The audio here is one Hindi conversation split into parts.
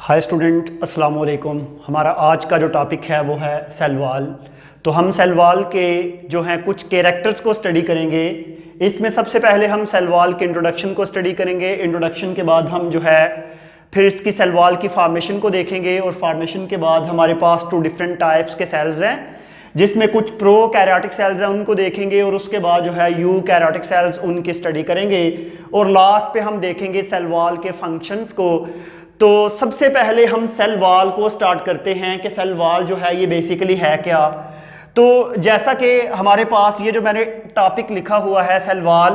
हाय स्टूडेंट, अस्सलाम वालेकुम। हमारा आज का जो टॉपिक है वो है सेल वॉल। तो हम सेल वॉल के जो हैं कुछ कैरेक्टर्स को स्टडी करेंगे। इसमें सबसे पहले हम सेल वॉल के इंट्रोडक्शन को स्टडी करेंगे। इंट्रोडक्शन के बाद हम जो है फिर इसकी सेल वॉल की फॉर्मेशन को देखेंगे और फॉर्मेशन के बाद हमारे पास 2 डिफरेंट टाइप्स के सेल्स हैं, जिसमें कुछ प्रो कैरियोटिक सेल्स हैं उनको देखेंगे और उसके बाद जो है यू कैरियोटिक सेल्स उनकी स्टडी करेंगे और लास्ट पे हम देखेंगे सेल वॉल के फंक्शंस को। तो सबसे पहले हम सेल वॉल को स्टार्ट करते हैं कि सेल वॉल जो है ये बेसिकली है क्या। तो जैसा कि हमारे पास ये जो मैंने टॉपिक लिखा हुआ है सेल वॉल,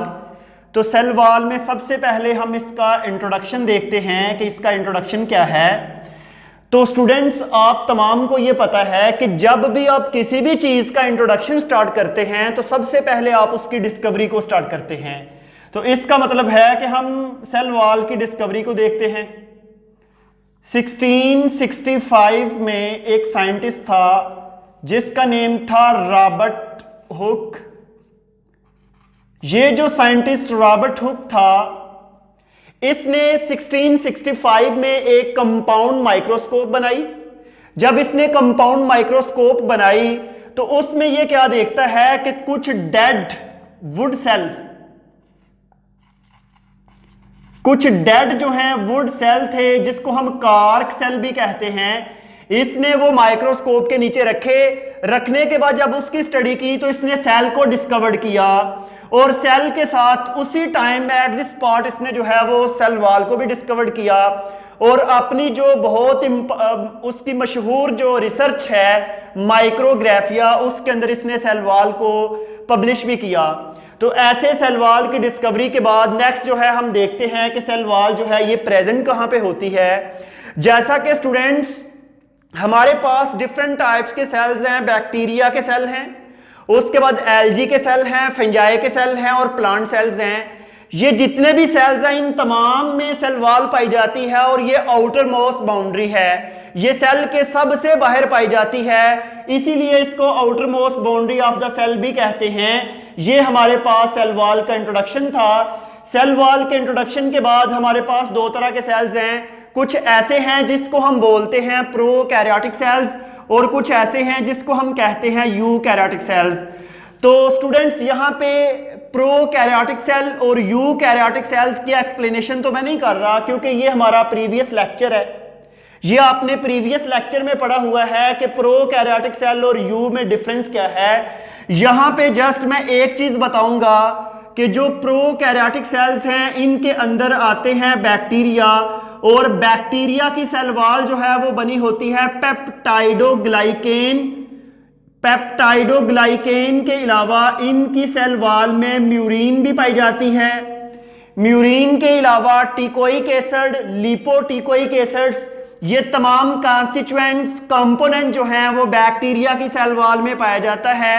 तो सेल वॉल में सबसे पहले हम इसका इंट्रोडक्शन देखते हैं कि इसका इंट्रोडक्शन क्या है। तो स्टूडेंट्स, आप तमाम को ये पता है कि जब भी आप किसी भी चीज़ का इंट्रोडक्शन स्टार्ट करते हैं तो सबसे पहले आप उसकी डिस्कवरी को स्टार्ट करते हैं। तो इसका मतलब है कि हम सेल वॉल की डिस्कवरी को देखते हैं। 1665 में एक साइंटिस्ट था जिसका नेम था रॉबर्ट हुक। ये जो साइंटिस्ट रॉबर्ट हुक था, इसने 1665 में एक कंपाउंड माइक्रोस्कोप बनाई। जब इसने कंपाउंड माइक्रोस्कोप बनाई तो उसमें यह क्या देखता है कि कुछ डेड वुड सेल, कुछ डेड जो हैं वुड सेल थे जिसको हम कार्क सेल भी कहते हैं, इसने वो माइक्रोस्कोप के नीचे रखने के बाद जब उसकी स्टडी की तो इसने सेल को डिस्कवर किया और सेल के साथ उसी टाइम एट दिस स्पॉट इसने जो है वो सेल वॉल को भी डिस्कवर किया और अपनी जो बहुत उसकी मशहूर जो रिसर्च है माइक्रोग्राफिया, उसके अंदर इसने सेल वॉल को पब्लिश भी किया। तो ऐसे सेल वॉल की डिस्कवरी के बाद नेक्स्ट जो है हम देखते हैं कि सेल वॉल जो है ये प्रेजेंट कहाँ पे होती है। जैसा कि स्टूडेंट्स हमारे पास डिफरेंट टाइप्स के सेल्स हैं, बैक्टीरिया के सेल हैं, उसके बाद एल्गी के सेल हैं, फंजाई के सेल हैं और प्लांट सेल्स हैं। ये जितने भी सेल्स हैं इन तमाम में सेल वॉल पाई जाती है और ये आउटर मोस्ट बाउंड्री है, ये सेल के सबसे बाहर पाई जाती है, इसीलिए इसको outermost boundary of the cell भी कहते हैं। ये हमारे पास सेल वॉल का इंट्रोडक्शन था। सेल वॉल के इंट्रोडक्शन के बाद हमारे पास 2 तरह के सेल्स हैं। कुछ ऐसे हैं जिसको हम बोलते हैं प्रो कैरियोटिक सेल्स और कुछ ऐसे हैं जिसको हम कहते हैं यू कैरियोटिक सेल्स। तो स्टूडेंट्स यहाँ पे प्रो कैरियोटिक सेल और यू कैरियोटिक सेल्स की एक्सप्लेनेशन तो मैं नहीं कर रहा क्योंकि ये हमारा प्रीवियस लेक्चर है। ये आपने प्रीवियस लेक्चर में पढ़ा हुआ है कि प्रो कैरियोटिक सेल और यू में डिफरेंस क्या है। यहाँ पे जस्ट मैं एक चीज बताऊंगा कि जो प्रो कैरियोटिक सेल्स हैं इनके अंदर आते हैं बैक्टीरिया और बैक्टीरिया की सेल वॉल जो है वो बनी होती है पेप्टाइडोग्लाइकेन। पेप्टाइडोग्लाइकेन के अलावा इनकी सेल वॉल में म्यूरिन भी पाई जाती है। म्यूरिन के अलावा टिकोइक एसिड, लिपोटिकोइक एसिड्स, ये तमाम कॉन्स्टिट्यूएंट्स कंपोनेंट जो हैं वो बैक्टीरिया की सेल वॉल में पाया जाता है,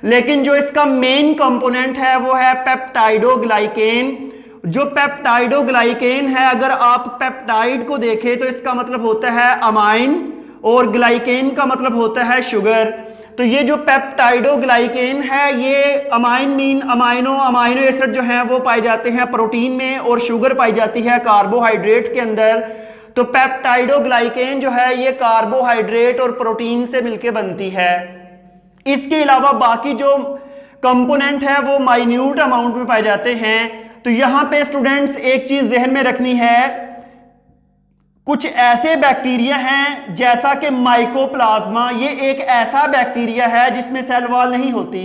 लेकिन जो इसका मेन कंपोनेंट है वो है पेप्टाइडोग्लाइकेन। जो पेप्टाइडोग्लाइकेन है, अगर आप पेप्टाइड को देखें तो इसका मतलब होता है अमाइन और ग्लाइकेन का मतलब होता है शुगर। तो ये जो पेप्टाइडोग्लाइकेन है ये अमाइन मीन अमाइनो एसिड जो है वो पाए जाते हैं प्रोटीन में और शुगर पाई जाती है कार्बोहाइड्रेट के अंदर। तो पेप्टाइडोग्लाइकेन जो है ये कार्बोहाइड्रेट और प्रोटीन से मिलकर बनती है। इसके अलावा बाकी जो कंपोनेंट है वो माइन्यूट अमाउंट में पाए जाते हैं। तो यहां पे स्टूडेंट्स एक चीज ध्यान में रखनी है, कुछ ऐसे बैक्टीरिया हैं जैसा कि माइकोप्लाज्मा, ये एक ऐसा बैक्टीरिया है जिसमें सेल वॉल नहीं होती।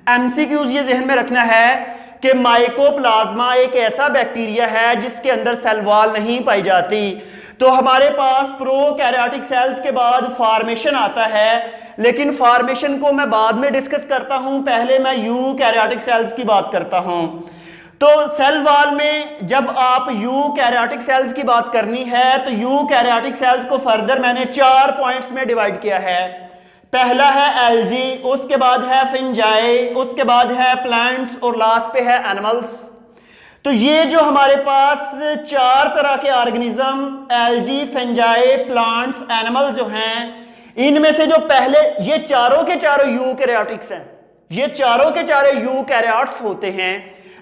एमसीक्यूज ये ध्यान में रखना है कि माइकोप्लाज्मा एक ऐसा बैक्टीरिया है जिसके अंदर सेल वॉल नहीं पाई जाती। तो हमारे पास प्रो कैरियोटिक सेल्स के बाद फॉर्मेशन आता है, लेकिन फॉर्मेशन को मैं बाद में डिस्कस करता हूं, पहले मैं यू कैरियोटिक सेल्स की बात करता हूं। तो सेल वॉल में जब आप यू कैरियोटिक सेल्स की बात करनी है तो यू कैरियोटिक सेल्स को फर्दर मैंने 4 पॉइंट्स में डिवाइड किया है। पहला है एल्गी, उसके बाद है फंजाई, उसके बाद है प्लांट्स और लास्ट पे है एनिमल्स। तो ये जो हमारे पास 4 तरह के organism, algae, fungi, plants, animals जो हैं, इनमें से जो पहले ये चारों के चारों यू कैरियोटिक्स हैं, ये चारों के चारों यू कैरियोट्स होते हैं,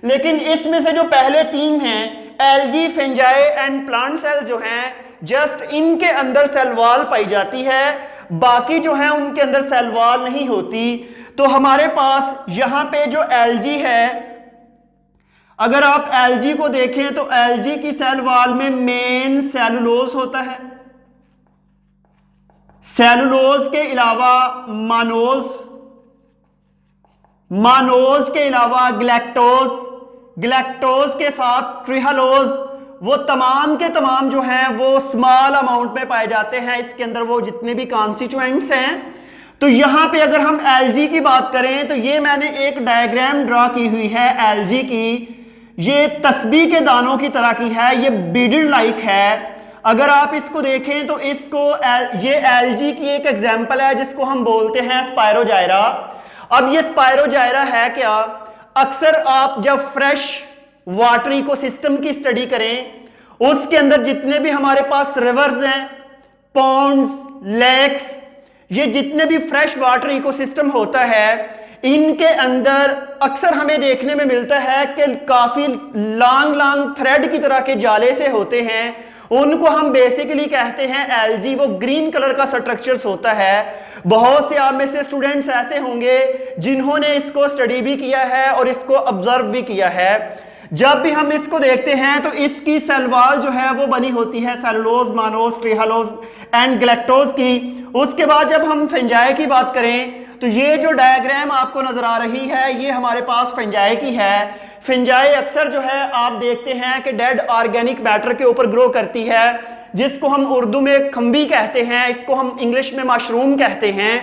लेकिन इसमें से जो पहले 3 हैं algae, fungi and plant cell जो हैं, जस्ट इनके अंदर सेल वॉल पाई जाती है, बाकी जो है उनके अंदर सेल वॉल नहीं होती। तो हमारे पास यहां पे जो एल्गी है, अगर आप एल्गी को देखें तो एल्गी की सेल वॉल में मेन सेलुलोज होता है, सेलुलोज के अलावा मानोज, मानोज के अलावा ग्लैक्टोज, ग्लैक्टोज के साथ ट्रिहालोज, वो तमाम के तमाम जो हैं वो स्मॉल अमाउंट में पाए जाते हैं। इसके अंदर वो जितने भी कॉन्स्टिट्यूएंट्स हैं। तो यहां पे अगर हम एल्गी की बात करें तो ये मैंने एक डायग्राम ड्रॉ की हुई है एल्गी की, ये तस्बीह के दानों की तरह की है, ये बीडल लाइक है। अगर आप इसको देखें तो इसको ये एल्गी की एक एग्जांपल है जिसको हम बोलते हैं स्पायरोजायरा। अब ये स्पायरोजायरा है क्या? अक्सर आप जब फ्रेश वाटर इकोसिस्टम की स्टडी करें, उसके अंदर जितने भी हमारे पास रिवर्स हैं, पॉन्ड्स, लेक्स, ये जितने भी फ्रेश वाटर इकोसिस्टम होता है, इनके अंदर अक्सर हमें देखने में मिलता है कि काफी लॉन्ग लॉन्ग थ्रेड की तरह के जाले से होते हैं। उनको हम बेसिकली कहते हैं एल्गी। वो ग्रीन कलर का स्ट्रक्चर्स होता है। बहुत से आप में से स्टूडेंट्स ऐसे होंगे जिन्होंने इसको स्टडी भी किया है और इसको ऑब्जर्व भी किया है। जब भी हम इसको देखते हैं तो इसकी सेल वॉल जो है वो बनी होती है सेलुलोज, मानोज, ट्रिहालोज एंड ग्लैक्टोज की। उसके बाद जब हम फंजाई की बात करें तो ये जो डायग्राम आपको नजर आ रही है ये हमारे पास फंजाई की है। फंजाई अक्सर जो है आप देखते हैं कि डेड ऑर्गेनिक मैटर के ऊपर ग्रो करती है, जिसको हम उर्दू में खंबी कहते हैं, इसको हम इंग्लिश में मशरूम कहते हैं।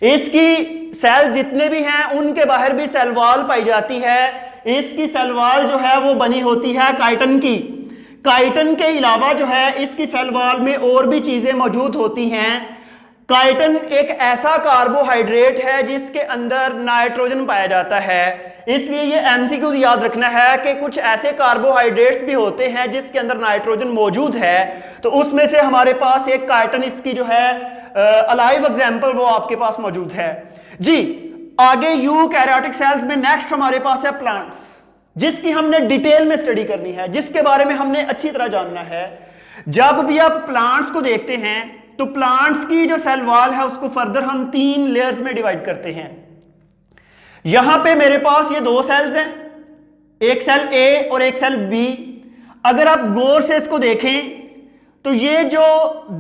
इसकी सेल जितने भी हैं उनके बाहर भी सेल वॉल पाई जाती है। इसकी सेल वॉल जो है वो बनी होती है काइटन की। काइटन के अलावा जो है इसकी सेल वॉल में और भी चीजें मौजूद होती हैं। काइटन एक ऐसा कार्बोहाइड्रेट है जिसके अंदर नाइट्रोजन पाया जाता है, इसलिए ये एमसीक्यू याद रखना है कि कुछ ऐसे कार्बोहाइड्रेट्स भी होते हैं जिसके अंदर नाइट्रोजन मौजूद है। तो उसमें से हमारे पास एक काइटन इसकी जो है अलाइव एग्जांपल वो आपके पास मौजूद है जी। आगे यूकैरियोटिक सेल्स में नेक्स्ट हमारे पास है प्लांट्स, जिसकी हमने डिटेल में स्टडी करनी है, जिसके बारे में हमने अच्छी तरह जानना है। जब भी आप प्लांट्स को देखते हैं तो प्लांट्स की जो सेल वॉल है उसको फर्दर हम 3 लेयर्स में डिवाइड करते हैं। यहां पे मेरे पास ये 2 सेल्स हैं, एक सेल ए और एक सेल बी। अगर आप गौर से इसको देखें तो ये जो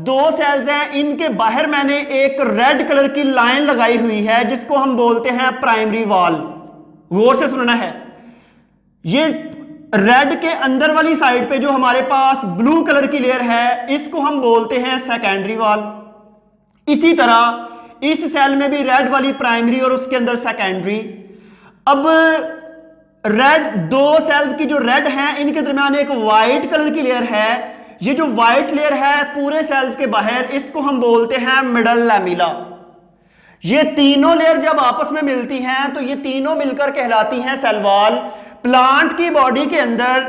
2 सेल्स हैं इनके बाहर मैंने एक रेड कलर की लाइन लगाई हुई है जिसको हम बोलते हैं प्राइमरी वॉल। गौर से सुनना है, ये रेड के अंदर वाली साइड पे जो हमारे पास ब्लू कलर की लेयर है इसको हम बोलते हैं सेकेंडरी वॉल। इसी तरह इस सेल में भी रेड वाली प्राइमरी और उसके अंदर सेकेंडरी। अब रेड 2 सेल्स की जो रेड है इनके दरमियान एक वाइट कलर की लेयर है। ये जो वाइट लेयर है पूरे सेल्स के बाहर, इसको हम बोलते हैं मिडल लैमेला। ये तीनों लेयर जब आपस में मिलती हैं तो ये तीनों मिलकर कहलाती हैं सेल वॉल। प्लांट की बॉडी के अंदर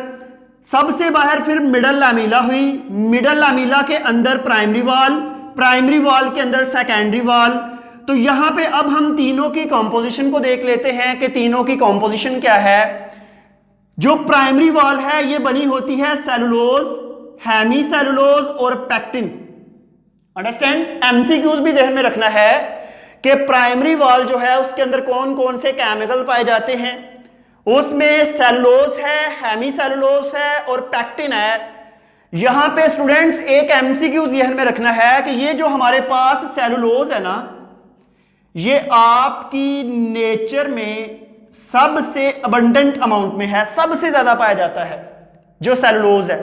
सबसे बाहर फिर मिडल लैमेला हुई, मिडल लैमेला के अंदर प्राइमरी वॉल, प्राइमरी वॉल के अंदर सेकेंडरी वॉल। तो यहां पे अब हम तीनों की कंपोजिशन को देख लेते हैं कि तीनों की कंपोजिशन क्या है। जो प्राइमरी वॉल है ये बनी होती है सेलुलोज, हेमी सेलुलोज और पैक्टिन। अंडरस्टैंड? एमसीक्यूज भी ध्यान में रखना है कि प्राइमरी वॉल जो है उसके अंदर कौन कौन से केमिकल पाए जाते हैं। उसमें सेलुलोज है, हेमी सेलुलोज है और पैक्टिन है। यहां पे स्टूडेंट्स एक एमसीक्यू ध्यान में रखना है कि ये जो हमारे पास सेलुलोज है ना, ये आपकी नेचर में सबसे अबंडेंट अमाउंट में है, सबसे ज्यादा पाया जाता है जो सेलुलोज है।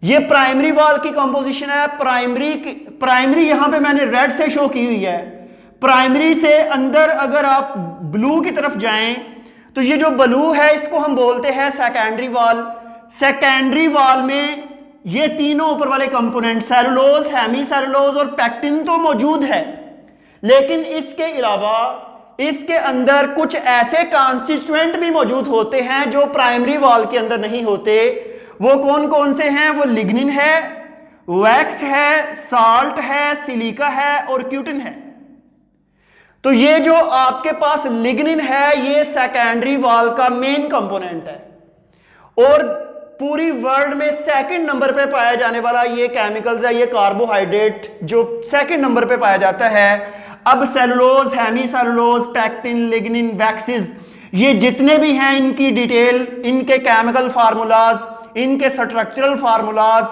ये प्राइमरी वॉल की कंपोजिशन है। प्राइमरी यहां पे मैंने रेड से शो की हुई है। प्राइमरी से अंदर अगर आप ब्लू की तरफ जाएं तो ये जो ब्लू है इसको हम बोलते हैं सेकेंडरी वॉल। सेकेंडरी वॉल में ये तीनों ऊपर वाले कंपोनेंट सेलुलोज, हेमी सेलुलोज और पैक्टिन तो मौजूद है, लेकिन इसके अलावा इसके अंदर कुछ ऐसे कॉन्स्टिट्यूएंट भी मौजूद होते हैं जो प्राइमरी वॉल के अंदर नहीं होते। वो कौन कौन से हैं? वो लिग्निन है, वैक्स है, साल्ट है, सिलिका है और क्यूटिन है। तो ये जो आपके पास लिग्निन है ये सेकेंडरी वॉल का मेन कंपोनेंट है। और पूरी वर्ल्ड में सेकंड नंबर पे पाया जाने वाला ये केमिकल्स है, ये कार्बोहाइड्रेट जो सेकंड नंबर पे पाया जाता है। अब cellulose, hemicellulose, pectin, lignin, waxes, ये जितने भी हैं इनकी डिटेल, इनके केमिकल फार्मूलाज, इनके स्ट्रक्चरल फार्मूलाज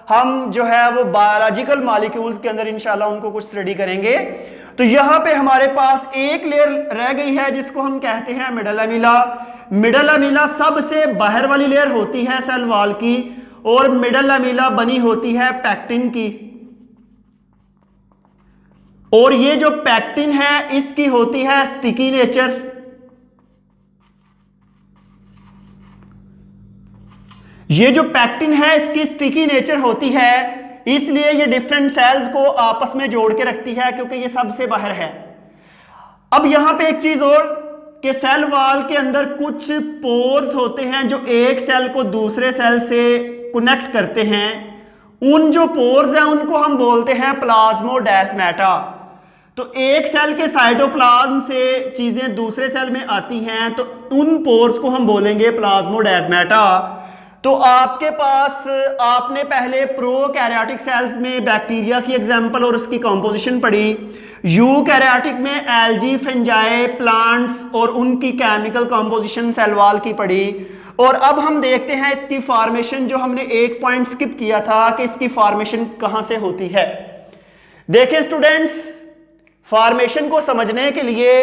हम जो है वो बायोलॉजिकल मॉलिक्यूल्स के अंदर इंशाल्लाह उनको कुछ स्टडी करेंगे। तो यहां पे हमारे पास एक लेयर रह गई है जिसको हम कहते हैं मिडल एमिला। मिडल एमिला सबसे बाहर वाली लेयर होती है सेल वॉल की, और मिडल एमिला बनी होती है पैक्टिन की, और ये जो पैक्टिन है इसकी होती है स्टिकी नेचर। ये जो पैक्टिन है इसकी स्टिकी नेचर होती है, इसलिए ये डिफरेंट सेल्स को आपस में जोड़ के रखती है क्योंकि ये सबसे बाहर है। अब यहां पे एक चीज और कि सेल वॉल के अंदर कुछ पोर्स होते हैं जो एक सेल को दूसरे सेल से कनेक्ट करते हैं। उन जो पोर्स हैं उनको हम बोलते हैं प्लाज्मोडेस्माटा। तो एक सेल के साइटोप्लाज्म से चीजें दूसरे सेल में आती हैं तो उन पोर्स को हम बोलेंगे प्लाज्मोडेस्माटा। तो आपके पास आपने पहले प्रोकैरियोटिक सेल्स में बैक्टीरिया की एग्जांपल और उसकी कंपोजिशन पढ़ी, यूकैरियोटिक में एल्गी, फंजाई, प्लांट्स और उनकी केमिकल कंपोजिशन सेल वॉल की पढ़ी। और अब हम देखते हैं इसकी फॉर्मेशन, जो हमने एक पॉइंट स्किप किया था कि इसकी फॉर्मेशन कहां से होती है। देखिए स्टूडेंट्स, फॉर्मेशन को समझने के लिए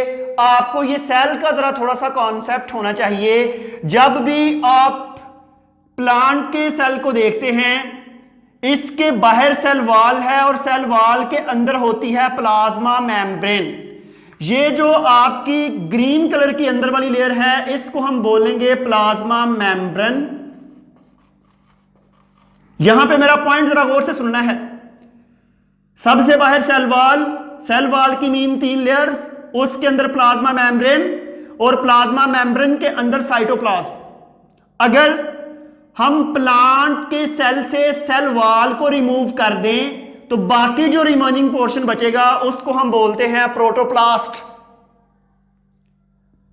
आपको ये सेल का जरा थोड़ा सा कॉन्सेप्ट होना चाहिए। जब भी आप प्लांट के सेल को देखते हैं, इसके बाहर सेल वॉल है और सेल वॉल के अंदर होती है प्लाज्मा मेम्ब्रेन। ये जो आपकी ग्रीन कलर की अंदर वाली लेयर है इसको हम बोलेंगे प्लाज्मा मेम्ब्रेन। यहां पे मेरा पॉइंट जरा गौर से सुनना है। सबसे बाहर सेल वॉल की मीन 3 लेयर्स, उसके अंदर प्लाज्मा मेम्ब्रेन और प्लाज्मा मेम्ब्रेन के अंदर साइटोप्लाज्म। अगर हम प्लांट के सेल से सेल वॉल को रिमूव कर दें तो बाकी जो रिमेनिंग पोर्शन बचेगा उसको हम बोलते हैं प्रोटोप्लास्ट।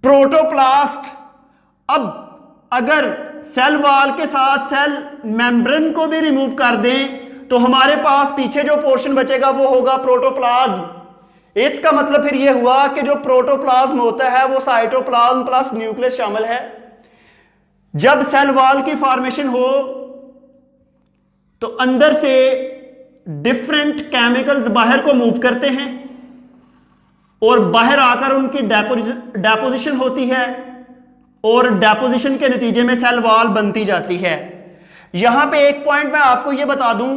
प्रोटोप्लास्ट। अब अगर सेल वॉल के साथ सेल मेम्ब्रेन को भी रिमूव कर दें तो हमारे पास पीछे जो पोर्शन बचेगा वो होगा प्रोटोप्लाज्म। इसका मतलब फिर यह हुआ कि जो प्रोटोप्लाज्म होता है वो साइटोप्लाज्म प्लस न्यूक्लियस शामिल है। जब सेल वॉल की फॉर्मेशन हो तो अंदर से डिफरेंट केमिकल्स बाहर को मूव करते हैं और बाहर आकर उनकी डेपोजिशन होती है और डेपोजिशन के नतीजे में सेल वॉल बनती जाती है। यहां पे एक पॉइंट मैं आपको यह बता दूं,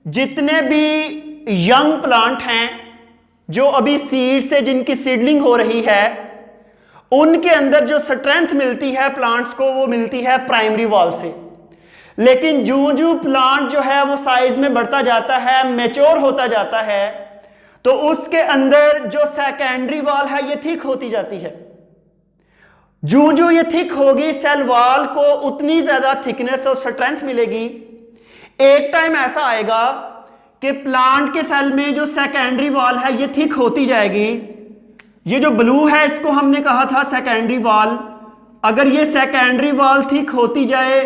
जितने भी यंग प्लांट हैं जो अभी सीड से जिनकी सीडलिंग हो रही है, उनके अंदर जो स्ट्रेंथ मिलती है प्लांट्स को वो मिलती है प्राइमरी वॉल से। लेकिन जो प्लांट जो है वो साइज में बढ़ता जाता है, मैच्योर होता जाता है, तो उसके अंदर जो सेकेंडरी वॉल है ये थिक होती जाती है। जो ये थिक होगी सेल वॉल को उतनी ज्यादा थिकनेस और स्ट्रेंथ मिलेगी। एक टाइम ऐसा आएगा कि प्लांट के सेल में जो सेकेंडरी वॉल है ये थिक होती जाएगी। ये जो ब्लू है इसको हमने कहा था सेकेंडरी वॉल। अगर ये सेकेंडरी वॉल थिक होती जाए,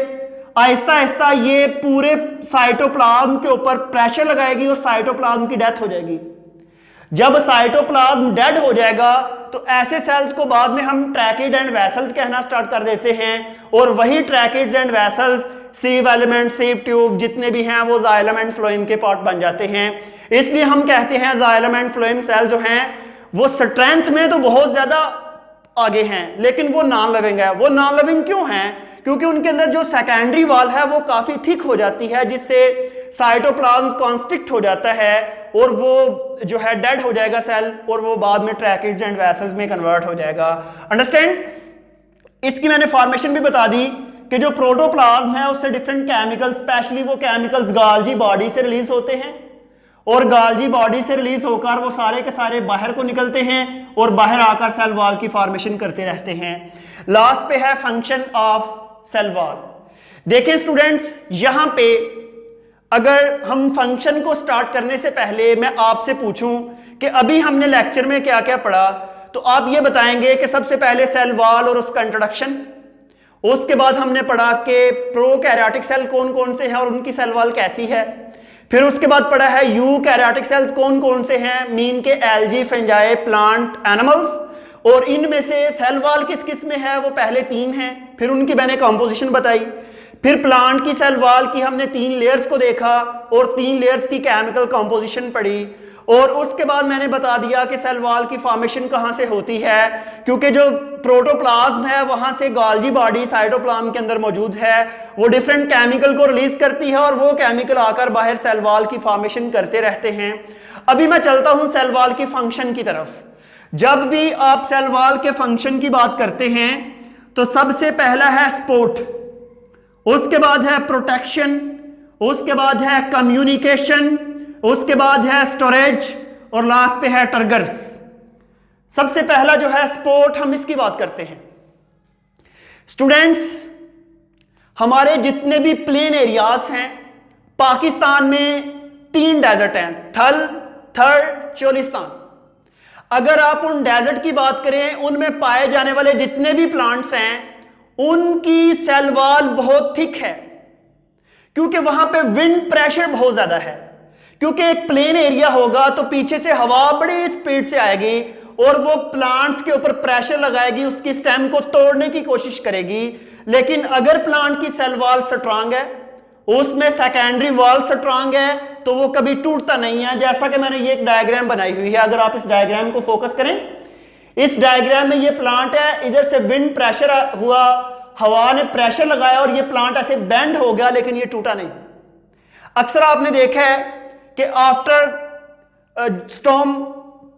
आहिस्ता आहिस्ता ये पूरे साइटोप्लाज्म के ऊपर प्रेशर लगाएगी और साइटोप्लाज्म की डेथ हो जाएगी। जब साइटोप्लाज्म डेड हो जाएगा तो ऐसे सेल्स को बाद में हम ट्रैकिड एंड वेसल्स कहना स्टार्ट कर देते हैं, और वही tracheids and vessels, sieve element, sieve tube जितने भी हैं वो जाइलम एंड फ्लोएम के पार्ट बन जाते हैं। इसलिए हम कहते हैं जाइलम एंड फ्लोएम सेल जो हैं वो स्ट्रेंथ में तो बहुत ज्यादा आगे हैं लेकिन वो नॉन लिविंग है। वो नॉन लिविंग क्यों हैं? क्योंकि उनके अंदर जो सेकेंडरी वॉल है वो काफी थिक हो जाती है, जिससे साइटोप्लाज्म कॉन्स्ट्रिक्ट हो जाता है और वो जो है डेड हो जाएगा सेल, और वो बाद में ट्रैकिड्स एंड वेसल्स में कन्वर्ट हो जाएगा। अंडरस्टैंड? इसकी मैंने फॉर्मेशन भी बता दी कि जो प्रोटोप्लाज्म है उससे डिफरेंट केमिकल्स, स्पेशली वो केमिकल्स गाल्जी बॉडी से रिलीज होते हैं, और गाल्जी बॉडी से रिलीज होकर वो सारे के सारे बाहर को निकलते हैं और बाहर आकर सेल वॉल की फॉर्मेशन करते रहते हैं। लास्ट पे है फंक्शन ऑफ सेल वॉल। देखिए स्टूडेंट्स, यहां पे अगर हम फंक्शन को स्टार्ट करने से पहले मैं आपसे पूछूं कि अभी हमने लेक्चर में क्या क्या पढ़ा, तो आप ये बताएंगे कि सबसे पहले सेल वॉल और उसका इंट्रोडक्शन, उसके बाद हमने पढ़ा कि प्रोकैरियोटिक सेल कौन कौन से हैं और उनकी सेल वॉल कैसी है। फिर उसके बाद पढ़ा है यूकैरियोटिक सेल्स कौन कौन से हैं, मीन के एल्गी, फंजाई, प्लांट, एनिमल्स, और इनमें से सेल वॉल किस किस में है, वो पहले 3 हैं। फिर उनकी मैंने कंपोजिशन बताई। फिर प्लांट की सेल वॉल की हमने 3 लेयर्स को देखा और 3 लेयर्स की केमिकल कंपोजिशन पढ़ी। और उसके बाद मैंने बता दिया कि सेल वॉल की फॉर्मेशन कहाँ से होती है, क्योंकि जो प्रोटोप्लाज्म है वहां से गोल्गी बॉडी साइटोप्लाज्म के अंदर मौजूद है, वो डिफरेंट केमिकल को रिलीज करती है और वो केमिकल आकर बाहर सेल वॉल की फॉर्मेशन करते रहते हैं। अभी मैं चलता हूं सेल वॉल की फंक्शन की तरफ। जब भी आप सेल वॉल के फंक्शन की बात करते हैं तो सबसे पहला है सपोर्ट, उसके बाद है प्रोटेक्शन, उसके बाद है कम्युनिकेशन, उसके बाद है स्टोरेज और लास्ट पे है ट्रिगर्स। सबसे पहला जो है सपोर्ट, हम इसकी बात करते हैं। स्टूडेंट्स, हमारे जितने भी प्लेन एरियाज हैं पाकिस्तान में 3 डेजर्ट हैं, थल, थर, चोलिस्तान। अगर आप उन डेजर्ट की बात करें, उनमें पाए जाने वाले जितने भी प्लांट्स हैं उनकी सेल वॉल बहुत थिक है, क्योंकि वहां पे विंड प्रेशर बहुत ज्यादा है। क्योंकि एक प्लेन एरिया होगा तो पीछे से हवा बड़ी स्पीड से आएगी और वो प्लांट्स के ऊपर प्रेशर लगाएगी, उसकी स्टेम को तोड़ने की कोशिश करेगी। लेकिन अगर प्लांट की सेल वॉल स्ट्रांग है, उसमें सेकेंडरी वॉल स्ट्रांग है, तो वो कभी टूटता नहीं है। जैसा कि मैंने ये एक डायग्राम बनाई हुई है, अगर आप इस डायग्राम को फोकस करें, इस डायग्राम में ये प्लांट है, इधर से विंड प्रेशर हुआ, हवा ने प्रेशर लगाया और ये प्लांट ऐसे बेंड हो गया, लेकिन ये टूटा नहीं। अक्सर आपने देखा है कि आफ्टर स्टॉर्म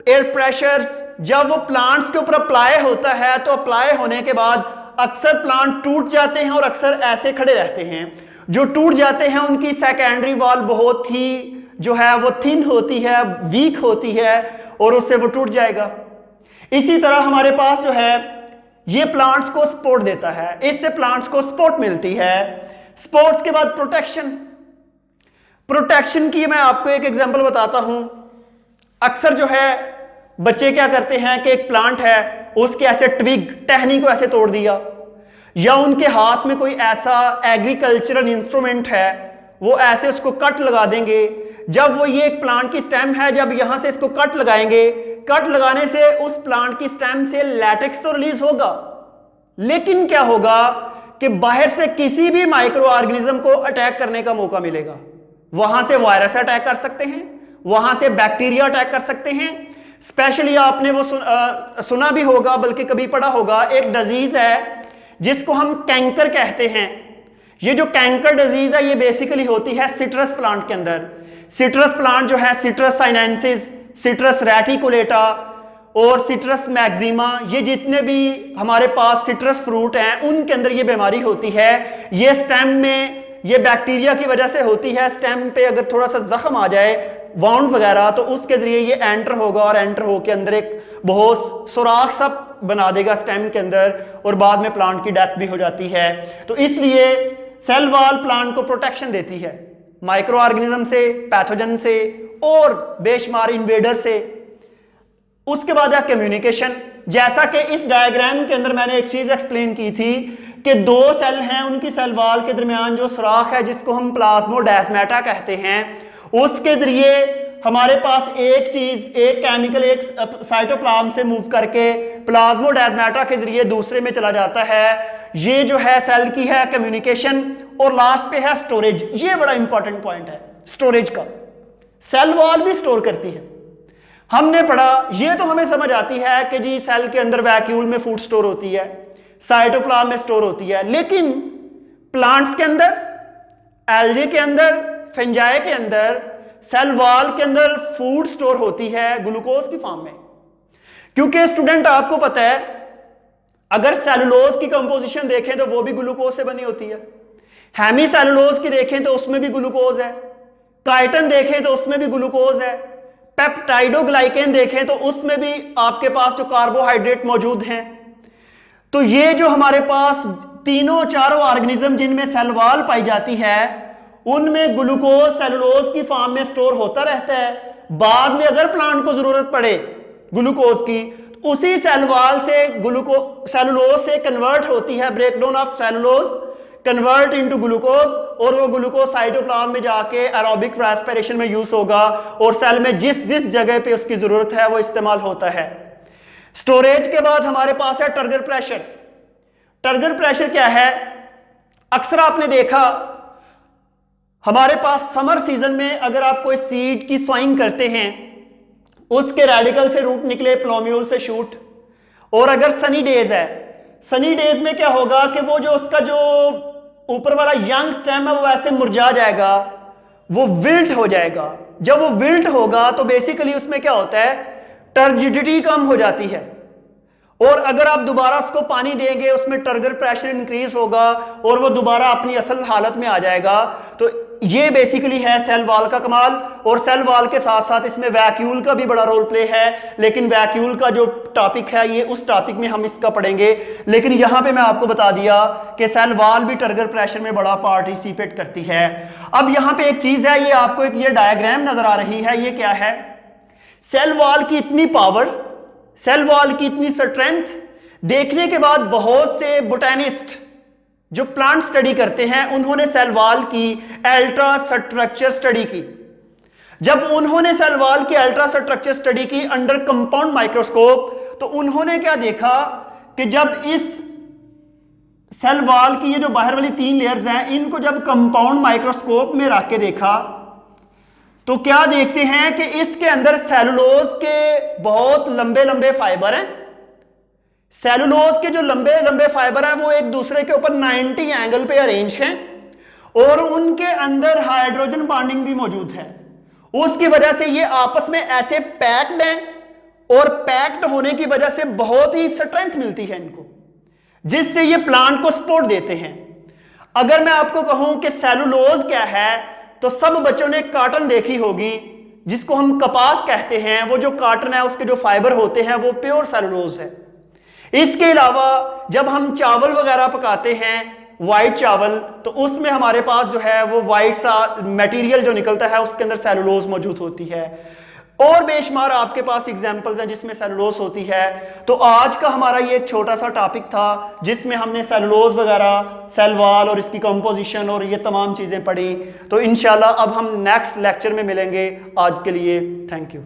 एयर प्रेशर्स जब वो प्लांट्स के ऊपर अप्लाई होता है तो अप्लाई होने के बाद अक्सर प्लांट टूट जाते हैं और अक्सर ऐसे खड़े रहते हैं। जो टूट जाते हैं उनकी सेकेंडरी वॉल बहुत ही जो है वो थिन होती है, वीक होती है और उससे वो टूट जाएगा। इसी तरह हमारे पास जो है ये प्लांट्स को सपोर्ट देता है, इससे प्लांट्स को सपोर्ट मिलती है। सपोर्ट्स के बाद प्रोटेक्शन। प्रोटेक्शन की मैं आपको एक एग्जांपल बताता हूं। अक्सर जो है बच्चे क्या करते हैं कि एक प्लांट है, उसके ऐसे ट्विग, टहनी को ऐसे तोड़ दिया, या उनके हाथ में कोई ऐसा एग्रीकल्चरल इंस्ट्रूमेंट है, वो ऐसे उसको कट लगा देंगे। जब वो ये एक प्लांट की स्टेम है, जब यहां से इसको कट लगाएंगे, कट लगाने से उस प्लांट की स्टेम से लैटेक्स तो रिलीज होगा, लेकिन क्या होगा कि बाहर से किसी भी माइक्रो ऑर्गेनिज्म को अटैक करने का मौका मिलेगा। वहां से वायरस अटैक कर सकते हैं, वहां से बैक्टीरिया अटैक कर सकते हैं। स्पेशली आपने वो सुना भी होगा, बल्कि कभी पढ़ा होगा, एक डिजीज है जिसको हम कैंकर कहते हैं। ये जो कैंकर डिजीज है ये बेसिकली होती है सिट्रस प्लांट के अंदर। सिट्रस प्लांट जो है, सिट्रस साइनेंसिस, सिट्रस रेटिकुलेटा और सिट्रस मैक्सिमा, ये जितने भी हमारे पास सिट्रस फ्रूट हैं उनके अंदर ये बीमारी होती है। ये स्टेम में ये बैक्टीरिया की वजह से होती है। स्टेम पे अगर थोड़ा सा जख्म आ जाए, वाउंड वगैरह, तो उसके जरिए ये एंटर होगा और एंटर होकर अंदर एक बहुत सुराख सा बना देगा स्टेम के अंदर, और बाद में प्लांट की डेथ भी हो जाती है। तो इसलिए सेल वॉल प्लांट को प्रोटेक्शन देती है माइक्रो ऑर्गेनिज्म से, पैथोजन से और बेशुमार इन्वेडर से। उसके बाद है कम्युनिकेशन। जैसा कि इस डायग्राम के अंदर मैंने एक चीज एक्सप्लेन की थी कि 2 सेल हैं, उनकी सेल वॉल के दरमियान जो सुराख है जिसको हम प्लाज्मोडेस्माटा कहते हैं, उसके जरिए हमारे पास एक चीज, एक केमिकल एक साइटोप्लाज्म से मूव करके प्लाज्मोडेस्माटा के जरिए दूसरे में चला जाता है। ये जो है सेल की है कम्युनिकेशन। और लास्ट पे है स्टोरेज। ये बड़ा इंपॉर्टेंट पॉइंट है स्टोरेज का। सेल वॉल भी स्टोर करती है। हमने पढ़ा, ये तो हमें समझ आती है कि जी सेल के अंदर वैक्यूल में फूड स्टोर होती है, साइटोप्लाज्म में स्टोर होती है, लेकिन प्लांट्स के अंदर, एल्गी के अंदर, फंजाई के अंदर, सेल वॉल के अंदर फूड स्टोर होती है ग्लूकोज की फॉर्म में। क्योंकि स्टूडेंट आपको पता है, अगर सेलुलोज की कंपोजिशन देखें तो वो भी ग्लूकोज से बनी होती है। हेमी सेलुलोज की देखें तो उसमें भी ग्लूकोज है। काइटन देखें तो उसमें भी ग्लूकोज है। पेप्टाइडोग्लाइकेन देखें तो उसमें भी आपके पास जो कार्बोहाइड्रेट मौजूद हैं। तो ये जो हमारे पास तीनों चारों ऑर्गेनिज्म जिनमें सेल वॉल पाई जाती है, उनमें ग्लूकोज सेलुलोज की फॉर्म में स्टोर होता रहता है। बाद में अगर प्लांट को जरूरत पड़े ग्लूकोज की, उसी सेल वॉल से सेलुलोज से कन्वर्ट होती है, breakdown of cellulose convert into glucose, और वो ग्लूकोज साइटोप्लाज्म में जाके एरोबिक रेस्पिरेशन में यूज होगा और सेल में जिस जिस जगह पे उसकी जरूरत है वो इस्तेमाल होता है। स्टोरेज के बाद हमारे पास है टर्गर प्रेशर। टर्गर प्रेशर क्या है? अक्सर आपने देखा हमारे पास समर सीजन में अगर आप कोई सीड की स्वाइंग करते हैं, उसके रेडिकल से रूट निकले, प्लोम्यूल से शूट, और अगर सनी डेज है, सनी डेज में क्या होगा कि वो जो उसका जो ऊपर वाला यंग स्टेम है वो वैसे मुरझा जाएगा, वो विल्ट हो जाएगा। जब वो विल्ट होगा तो बेसिकली उसमें क्या होता है, टर्जिडिटी कम हो जाती है, और अगर आप दोबारा उसको पानी देंगे उसमें टर्गर प्रेशर इंक्रीज होगा और वो दोबारा अपनी असल हालत में आ जाएगा। तो ये बेसिकली है सेल वॉल का कमाल। और सेल वॉल के साथ साथ इसमें वैक्यूल का भी बड़ा रोल प्ले है, लेकिन वैक्यूल का जो टॉपिक है ये उस टॉपिक में हम इसका पढ़ेंगे। लेकिन यहां पे मैं आपको बता दिया कि सेल वॉल भी टर्गर प्रेशर में बड़ा पार्टिसिपेट करती है। अब यहां पे एक चीज है, ये आपको एक ये डायग्राम नजर आ रही है, ये क्या है? सेल वॉल की इतनी पावर, सेल वॉल की इतनी स्ट्रेंथ देखने के बाद बहुत से बोटैनिस्ट जो प्लांट स्टडी करते हैं उन्होंने सेल वॉल की अल्ट्रा स्ट्रक्चर स्टडी की। जब उन्होंने सेल वॉल की अल्ट्रा स्ट्रक्चर स्टडी की अंडर कंपाउंड माइक्रोस्कोप, तो उन्होंने क्या देखा कि जब इस सेल वॉल की ये जो बाहर वाली 3 लेयर्स हैं, इनको जब कंपाउंड माइक्रोस्कोप में रख के देखा तो क्या देखते हैं कि इसके अंदर सेलुलोज के बहुत लंबे लंबे फाइबर हैं। सेलुलोज के जो लंबे लंबे फाइबर हैं वो एक दूसरे के ऊपर 90 एंगल पे अरेंज हैं, और उनके अंदर हाइड्रोजन बॉन्डिंग भी मौजूद है। उसकी वजह से ये आपस में ऐसे पैक्ड हैं, और पैक्ड होने की वजह से बहुत ही स्ट्रेंथ मिलती है इनको, जिससे ये प्लांट को सपोर्ट देते हैं। अगर मैं आपको कहूं कि सेलुलोज क्या है, तो सब बच्चों ने कॉटन देखी होगी, जिसको हम कपास कहते हैं। वो जो कॉटन है उसके जो फाइबर होते हैं वो प्योर सेलुलोज है। इसके अलावा जब हम चावल वगैरह पकाते हैं, वाइट चावल, तो उसमें हमारे पास जो है वो वाइट सा मटेरियल जो निकलता है उसके अंदर सेलुलोज मौजूद होती है। और बेशुमार आपके पास एग्जाम्पल्स हैं जिसमें सेलुलोज होती है। तो आज का हमारा ये एक छोटा सा टॉपिक था जिसमें हमने सेलुलोज वगैरह, सेल वॉल और इसकी कंपोजिशन और ये तमाम चीज़ें पढ़ी। तो इंशाल्लाह अब हम नेक्स्ट लेक्चर में मिलेंगे। आज के लिए थैंक यू।